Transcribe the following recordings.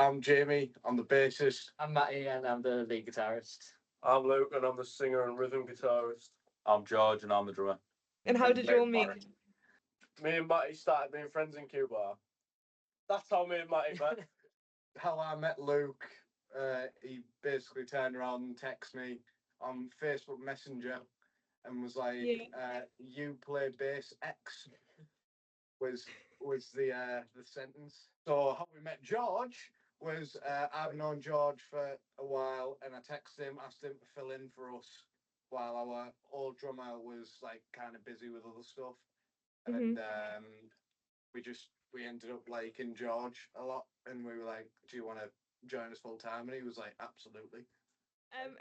I'm Jamie. I'm the bassist. I'm Matty and I'm the lead guitarist. I'm Luke and I'm the singer and rhythm guitarist. I'm George and I'm the drummer. And how did you all meet? Me and Matty started being friends in Cuba. That's how me and Matty met. How I met Luke, he basically turned around and texted me on Facebook Messenger and was like, "You play bass X." was the sentence. So how we met George was I've known George for a while, and I texted him, asked him to fill in for us while our old drummer was like kind of busy with other stuff, and we ended up liking George a lot, and we were like, "Do you want to join us full time?" And he was like, "Absolutely."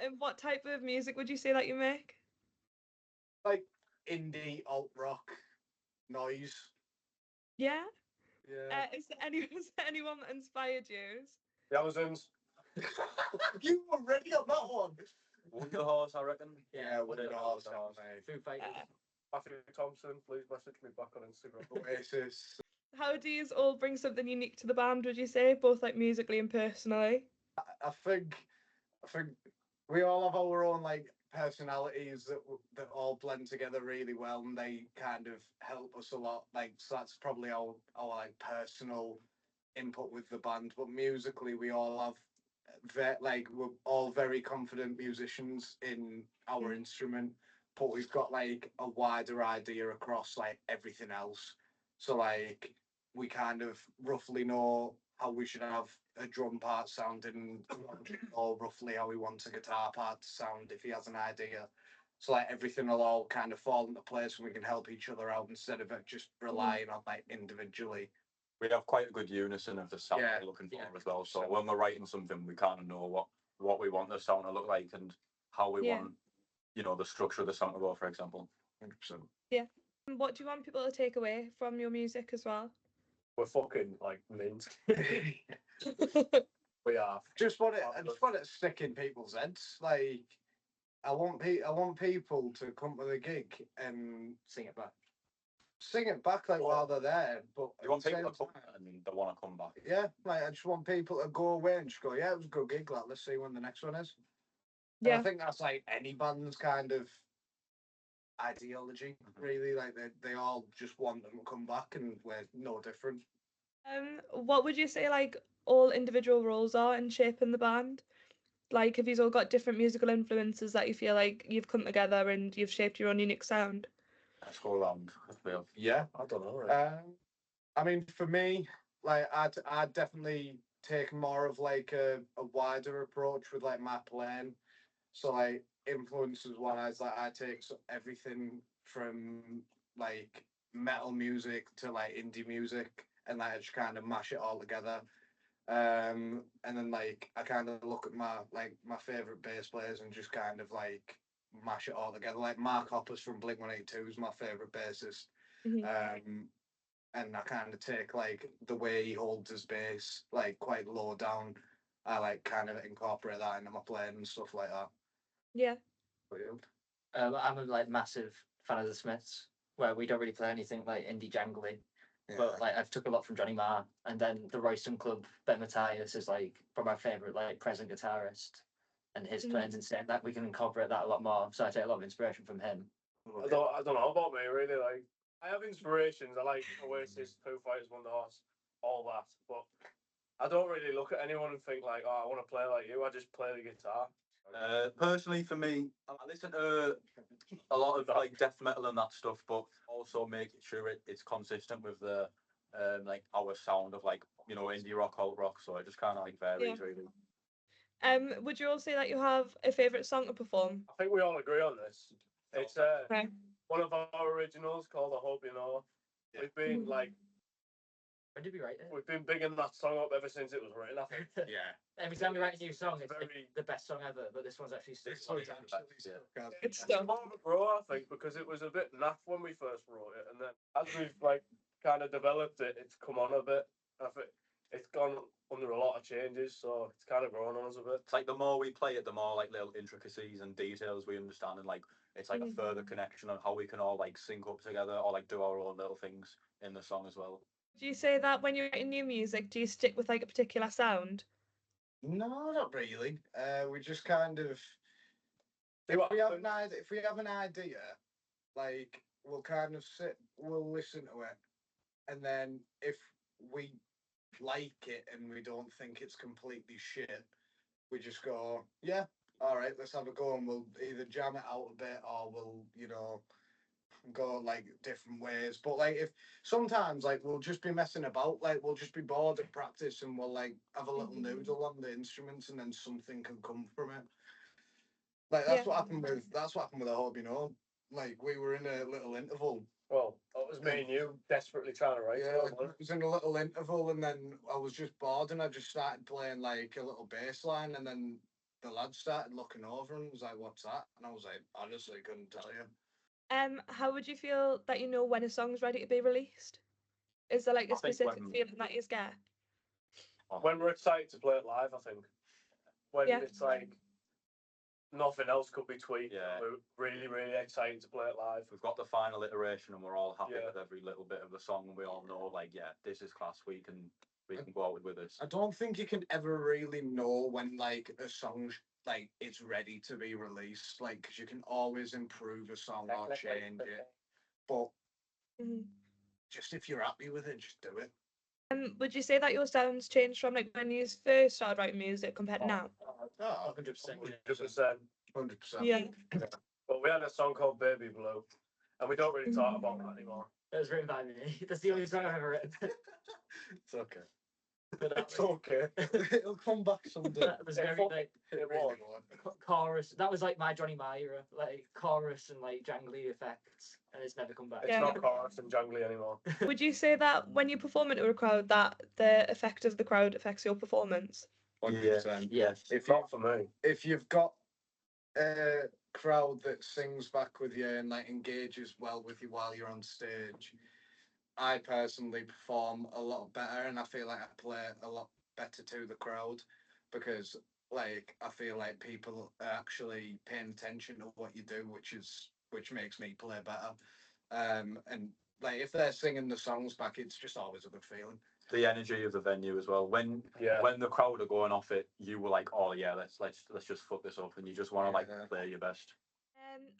And what type of music would you say that you make? Like indie, alt rock, noise. Yeah. Yeah. Is there anyone that inspired you? The Amazons. You were ready on that one. Wonder Horse, I reckon. Yeah, Wonder Horse. Foo Fighters. Matthew Thompson, please message me back on Instagram. Oasis. How do you all bring something unique to the band, would you say, both like musically and personally? I think we all have our own like personalities that all blend together really well, and they kind of help us a lot. Like, so that's probably our like personal input with the band. But musically, we all have we're all very confident musicians in our instrument, but we've got like a wider idea across like everything else. So like we kind of roughly know how we should have a drum part sounding, or roughly how we want a guitar part to sound if he has an idea. So like everything will all kind of fall into place, and we can help each other out instead of it just relying on like individually. We have quite a good unison of the sound we're looking for as well. So when we're writing something, we kind of know what we want the sound to look like and how we want, the structure of the song to go, for example. 100%. Yeah. And what do you want people to take away from your music as well? We're fucking like mint. We are. I just want it to stick in people's heads. Like, I want people to come to the gig and Sing it back. sing it back like while they're there. But You want at the people to same come time, and they want to come back. yeah, like I just want people to go away and just go, yeah, it was a good gig. Like, let's see when the next one is. And Yeah. I think that's like any band's kind of ideology, really. Like they all just want them to come back, and we're no different. What would you say like all individual roles are in shaping the band? Like, have you all got different musical influences that you feel like you've come together and you've shaped your own unique sound? Let's go around. Yeah. I don't know. Right? I mean, for me, like I'd definitely take more of like a wider approach with like my playing. So like influences wise, like I take everything from like metal music to like indie music, and like I just kind of mash it all together. And then like I kind of look at my favorite bass players and just kind of like mash it all together. Like Mark Hoppus from Blink-182 is my favorite bassist. And I kind of take like the way he holds his bass like quite low down. I like kind of incorporate that into my playing and stuff like that. Yeah. I'm a like massive fan of the Smiths, where we don't really play anything like indie jangly. Yeah. But like I've took a lot from Johnny Marr, and then the Royston Club, Ben Matthias is like probably my favourite like present guitarist, and his playing's insane. That we can incorporate that a lot more. So I take a lot of inspiration from him. I don't know about me really. Like, I have inspirations. I like Oasis, Foo Fighters, Wonder Horse, all that. But I don't really look at anyone and think like, oh, I want to play like you. I just play the guitar. Personally, for me, I listen to a lot of like death metal and that stuff, but also making sure it's consistent with the like our sound of like indie rock, alt rock. So it just kind of like varies really. Would you all say that you have a favourite song to perform? I think we all agree on this. It's Okay. one of our originals called "I Hope You Know." We've been like, When did we write it? we've been bigging that song up ever since it was written. I think. Yeah. Every time we write a new song, it's Very- the best song ever. But this one's actually This stuck. one's actually stuck out. It's It's done. more of a grow, I think, because it was a bit naff when we first wrote it, and then as we've like kind of developed it, it's come on a bit. I think it's gone under a lot of changes, so it's kind of grown on us a bit. It's like the more we play it, the more like little intricacies and details we understand, and like it's like a further connection on how we can all like sync up together or like do our own little things in the song as well. Do you say that when you're writing new music, do you stick with like a particular sound? No, not really. We just kind of See what happens. if we have an idea, like we'll kind of we'll listen to it, and then if we like it and we don't think it's completely shit, we just go, yeah, all right, let's have a go, and we'll either jam it out a bit or we'll, go like different ways. But like if sometimes like we'll just be messing about, like we'll just be bored at practice and we'll like have a little noodle on the instruments and then something can come from it. Like Yeah. that's what happened with the Hope, Like we were in a little interval. Well, that was me and you desperately trying to write. Yeah, something, it was in a little interval, and then I was just bored, and I just started playing like a little bass line, and then the lad started looking over and was like, "What's that?" And I was like, "Honestly, couldn't tell you." How would you feel that you know when a song's ready to be released? Is there like a I think specific when- feeling that you get? When we're excited to play it live, I think. When Yeah. it's like nothing else could be tweaked. Yeah. We're really, really excited to play it live. We've got the final iteration and we're all happy Yeah. with every little bit of the song, and we all know, like, yeah, this is class. We can go out with this. I don't think you can ever really know when like a song like it's ready to be released, like because you can always improve a song or change it. But Mhm. just if you're happy with it, just do it. Would you say that your sound's changed from like when you first started writing music compared to now? Oh, 100%. 100%. 100%. Yeah. But we had a song called Baby Blue, and we don't really talk about that anymore. It was written by me. That's the only song I've ever written. It's okay. But It's okay. It'll come back someday. that was very like It really won't. chorus. That was like my Johnny Marr era, like chorus and like jangly effects, and it's never come back. It's Yeah. not chorus and jungly anymore. Would you say that when you perform into a crowd, that the effect of the crowd affects your performance? 100%. Yeah. If Not for me. if you've got a crowd that sings back with you and like engages well with you while you're on stage, I personally perform a lot better, and I feel like I play a lot better to the crowd because like I feel like people are actually paying attention to what you do, which makes me play better. And like if they're singing the songs back, it's just always a good feeling. The energy of the venue as well. When the crowd are going off it, you were like, oh yeah, let's just fuck this up, and you just want to like Yeah. play your best.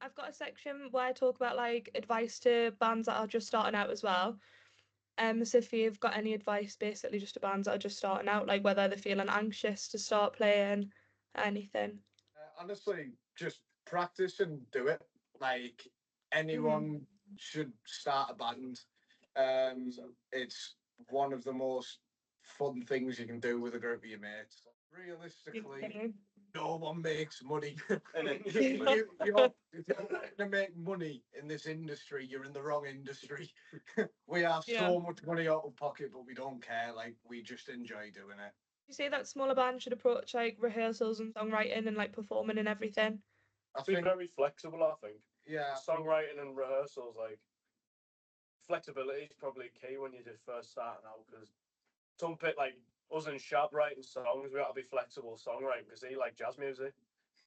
I've got a section where I talk about like advice to bands that are just starting out as well. So if you've got any advice basically just to bands that are just starting out, like whether they're feeling anxious to start playing, anything. Honestly, just practice and do it. Like anyone should start a band. It's one of the most fun things you can do with a group of your mates. Realistically, no one makes money. And if you're going to make money in this industry, you're in the wrong industry. We have Yeah. so much money out of pocket, but we don't care. Like we just enjoy doing it. You say that smaller bands should approach like rehearsals and songwriting and like performing and everything? I Be think, very flexible, I think. yeah, Songwriting and rehearsals, like flexibility is probably key when you're just first starting out, because some bit like us and Shab writing songs, we got to be flexible songwriting because he like jazz music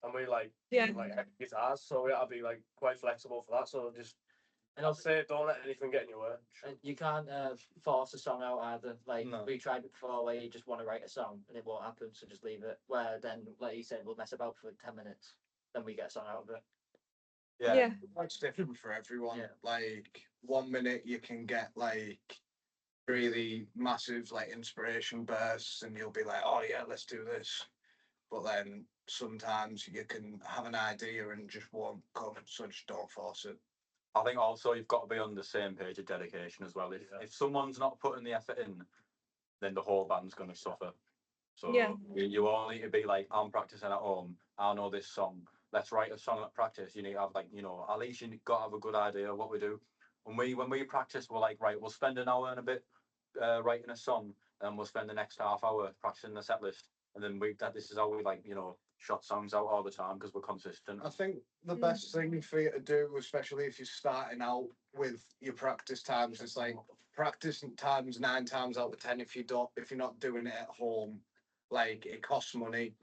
and we like Yeah. guitars, so we got to be like quite flexible for that. So just And I'll also, say don't let anything get in your way. you can't force a song out either. Like No. we tried it before, where you just want to write a song and it won't happen, so just leave it. Where then, like you said, we'll mess about for 10 minutes, then we get a song out of it. Yeah. It's different for everyone. Yeah. Like 1 minute you can get like really massive like inspiration bursts and you'll be like, oh yeah, let's do this. But then sometimes you can have an idea and just won't come, so just don't force it. I think also you've got to be on the same page of dedication as well. If someone's not putting the effort in, then the whole band's going to suffer. So Yeah. you all need to be like, I'm practicing at home. I know this song. Let's write a song at practice. You need to have like, at least you got to have a good idea of what we do. When we practice, we're like, right, we'll spend an hour and a bit writing a song, and we'll spend the next half hour practicing the set list. And then this is how we like, shot songs out all the time because we're consistent. I think the best thing for you to do, especially if you're starting out with your practice times, is like practice times 9 times out of 10. If you're not doing it at home, like it costs money.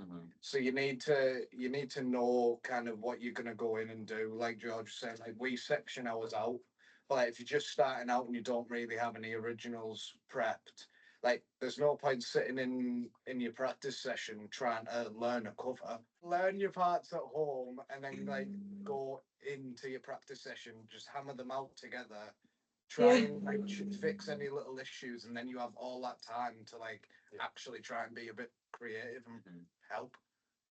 So you need to know kind of what you're gonna go in and do. Like George said, like we section ours out. But like, if you're just starting out and you don't really have any originals prepped, like there's no point sitting in your practice session trying to learn a cover. Learn your parts at home and then like go into your practice session, just hammer them out together. Try Yeah. and like fix any little issues, and then you have all that time to like actually try and be a bit creative and help.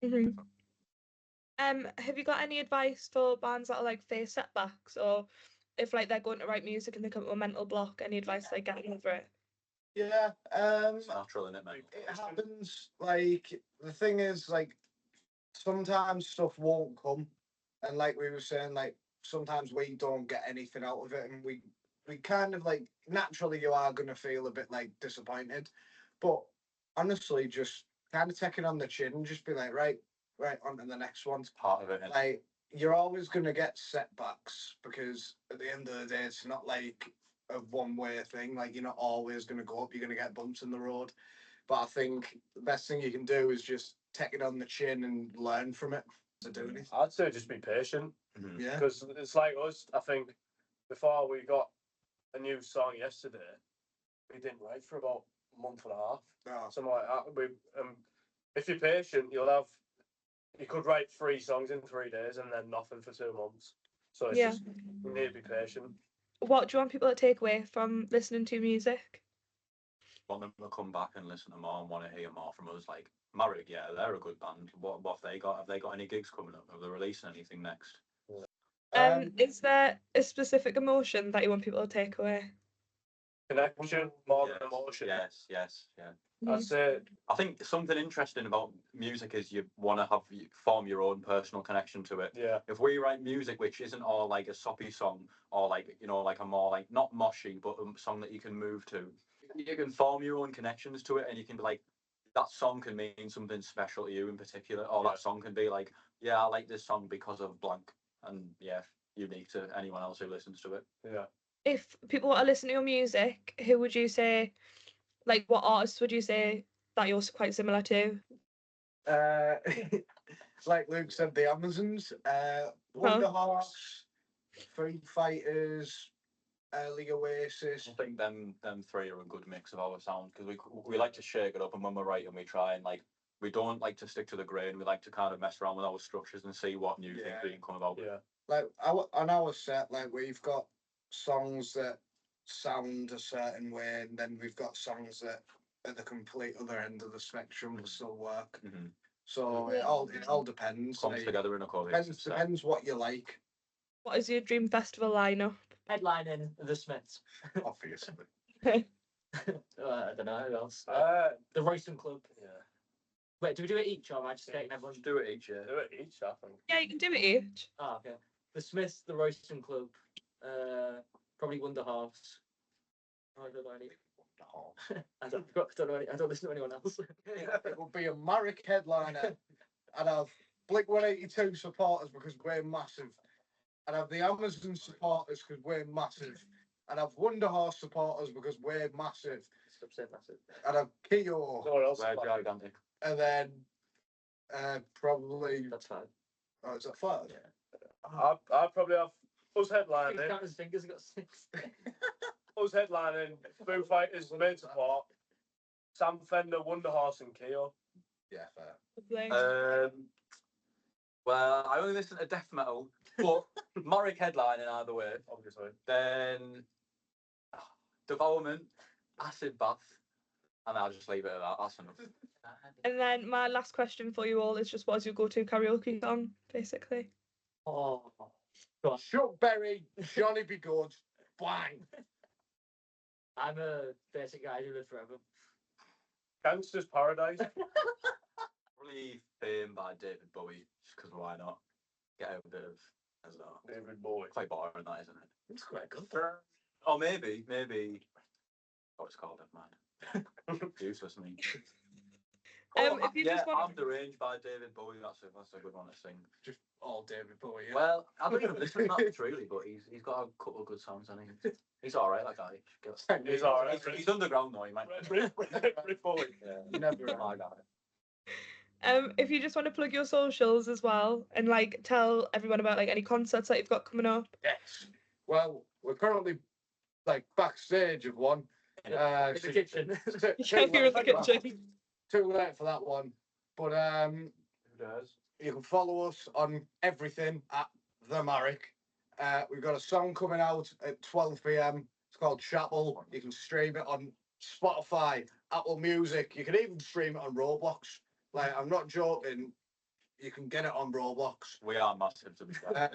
Mhm. Have you got any advice for bands that are like face setbacks, or if like they're going to write music and they come to a mental block? Any advice like getting over it? Yeah, It's natural, isn't it, mate? it happens. Like the thing is, like sometimes stuff won't come, and like we were saying, like sometimes we don't get anything out of it, and we kind of like naturally you are gonna feel a bit like disappointed, but honestly, just kind of take it on the chin and just be like, right, on to the next one. It's part of it. Isn't it? Like you're always gonna get setbacks because at the end of the day, it's not like a one-way thing. Like you're not always gonna go up. You're gonna get bumps in the road. But I think the best thing you can do is just take it on the chin and learn from it to do anything. I'd say just be patient Yeah. because it's like us. I think before we got a new song yesterday, we didn't write for about a month and a half, No. something like that. If you're patient, you could write 3 songs in 3 days and then nothing for 2 months. So it's Yeah. just you need to be patient. What do you want people to take away from listening to music? Want them to come back and listen to more and want to hear more from us. Like Marrick, yeah, they're a good band. What have they got? Have they got any gigs coming up? Are they releasing anything next? Is there a specific emotion that you want people to take away? Connection more Yes, than emotion. Yes, yeah. Mm-hmm. I'd say I think something interesting about music is you want to form your own personal connection to it. yeah. If we write music which isn't all like a soppy song or like like a more like not moshy but a song that you can move to, you can form your own connections to it, and you can be like that song can mean something special to you in particular, or Yeah. that song can be like, yeah, I like this song because of blank, and yeah, unique to anyone else who listens to it. Yeah. If people want to listen to your music, who would you say, like what artists would you say that you're quite similar to? Like Luke said, the Amazons, Wonder Horse, Foo Fighters, early Oasis. I think them 3 are a good mix of our sound because we like to shake it up, and when we're writing, we try and like we don't like to stick to the grain. We like to kind of mess around with our structures and see what new things we can come about. Yeah. Like on our set, like we've got songs that sound a certain way, and then we've got songs that at the complete other end of the spectrum will still work. Mm-hmm. So Yeah. it all depends. Comes Like, together in a cohesive set. depends what you like, What is your dream festival lineup? Headlining the Smiths. obviously. I don't know who else. The Royston Club. Yeah. Wait, do we do it each or am I just getting everyone? Do it each year. Do it each, I think. Yeah, you can do it each. Oh, okay. The Smiths, the Royston Club, probably Wonder Horse. Oh, I don't know any. I don't know any. I don't listen to anyone else. It would be a Marrick headliner. I'd have Blink-182 supporters because we're massive. I'd have the Amazon supporters because we're massive. I'd have Wonder Horse supporters because we're massive. Stop saying massive. I'd have Kyo, No one else. We're gigantic. and then probably. That's fine. Oh, is that five? Yeah. I'd probably have us headlining. Count his fingers. He got 6. Us headlining. Foo Fighters main support. Sam Fender, Wonder Horse, and Keo. Yeah, fair. Lovely. Well, I only listen to death metal, but Marrick headlining either way. Obviously. Then Devourment, Acid Bath, and I'll just leave it at that. That's enough. And then my last question for you all is just what is your go-to karaoke song, basically? Oh, go on. Chuck Berry, Johnny Be Good, bang. I'm a basic guy who live forever. Gangster's Paradise. Probably Fame by David Bowie, just because why not? Get out a bit of, I don't know. David Bowie. Quite boring, that, isn't it? It's quite good. Or maybe, what it's called, man. Useless, me. If you yeah, just want I'm Deranged by David Bowie. That's a good one to sing. Just all David Bowie. Yeah. Well, I don't even listen to that much really, but he's got a couple of good songs, and he's all right. That guy. He's all right. He's underground though. He might. Rick Bowie. Yeah, Never my guy. if you just want to plug your socials as well and like tell everyone about like any concerts that you've got coming up. Yes. Well, we're currently like backstage of one. In the So kitchen. Yeah, you're in the kitchen. Too late for that one. But Who does? you can follow us on everything at the Marrick. We've got a song coming out at 12 p.m. It's called Chapel. You can stream it on Spotify, Apple Music. You can even stream it on Roblox. Like, I'm not joking. You can get it on Roblox. We are massive to be fair.